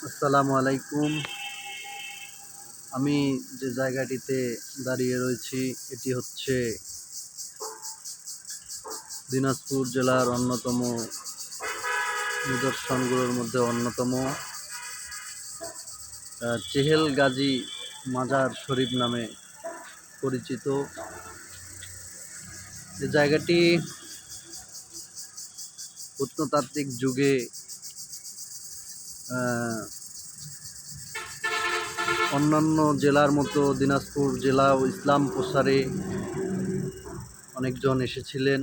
আসসালামু আলাইকুম। আমি যে জায়গাটিতে দাঁড়িয়ে রয়েছি এটি হচ্ছে দিনাজপুর জেলার অন্যতম নিদর্শনগুলোর মধ্যে অন্যতম চেহেল গাজী মাজার শরীফ নামে পরিচিত। যে জায়গাটি প্রত্নতাত্ত্বিক যুগে অন্যান্য জেলার মতো দিনাজপুর জেলাও ইসলাম প্রসারে অনেকজন এসেছিলেন।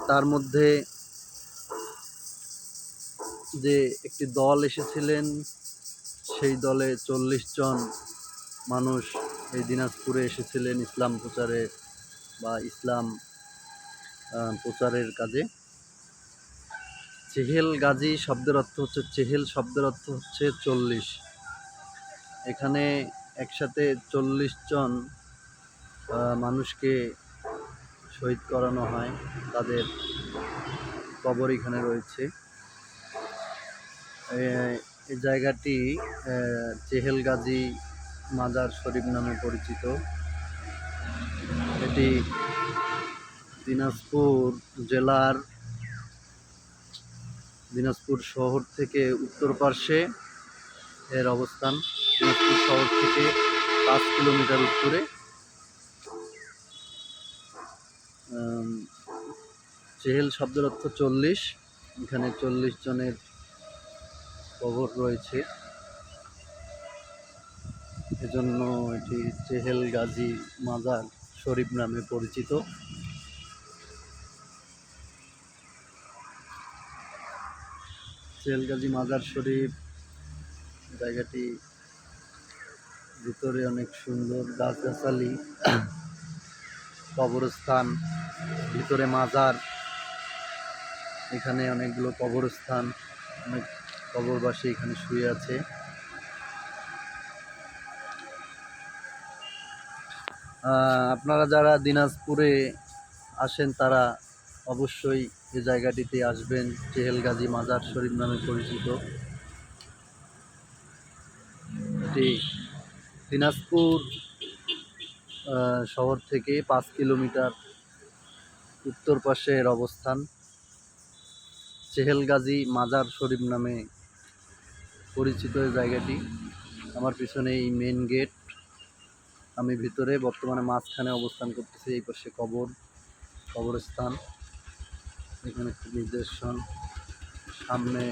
তার মধ্যে যে একটি দল এসেছিলেন সেই দলে 40 জন মানুষ এই দিনাজপুরে এসেছিলেন ইসলাম প্রচারে বা ইসলাম প্রচারের কাজে। চেহেল গাজী শব্দের অর্থ হচ্ছে, চেহেল শব্দের অর্থ হচ্ছে 40। এখানে একসাথে 40 জন মানুষকে শহীদ করানো হয়, তাদের কবর এখানে রয়েছে। এই জায়গাটি চেহেল গাজী মাজার শরীফ নামে পরিচিত। এটি দিনাজপুর জেলার দিনাজপুর শহর থেকে উত্তর পার্শ্বে এর অবস্থান। দিনাজপুর শহর থেকে 5 কিলোমিটার উত্তরে। চেহেল শব্দের অর্থ 40। এখানে 40 জনের কবর রয়েছে, এজন্য এটি চেহেল গাজী মাজার শরীফ নামে পরিচিত। চেহেল গাজী মাজার শরীফ জায়গাটি ভিতরে অনেক সুন্দর গাছগাছালি, কবরস্থান, ভিতরে মাজার, এখানে অনেকগুলো কবরস্থান, অনেক কবরবাসী এখানে শুয়ে আছে। আপনারা যারা দিনাজপুরে আসেন তারা অবশ্যই এই জায়গাটিতে আসবেন। চেহেল গাজী মাজার শরীফ নামে পরিচিত। এটি দিনাজপুর শহর থেকে 5 কিলোমিটার উত্তর পাশে এর অবস্থান। চেহেল গাজী মাজার শরীফ নামে পরিচিত এই জায়গাটি। আমার পিছনে এই মেন গেট, আমি ভিতরে বর্তমানে মাঝখানে অবস্থান করতেছি। এই পাশে কবরস্থান, এখানে একটি নিদর্শন, সামনে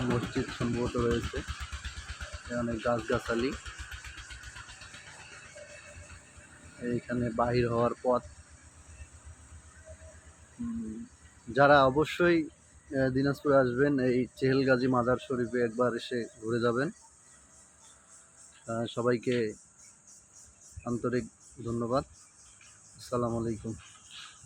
মসজিদ সম্ভবত রয়েছে, অনেক গাছগাছালি, এইখানে বাহির হওয়ার পথ। যারা অবশ্যই দিনাজপুরে আসবেন, এই চেহেল গাজী মাজার শরীফে একবার এসে ঘুরে যাবেন। সবাইকে আন্তরিক ধন্যবাদ। আসসালামু আলাইকুম।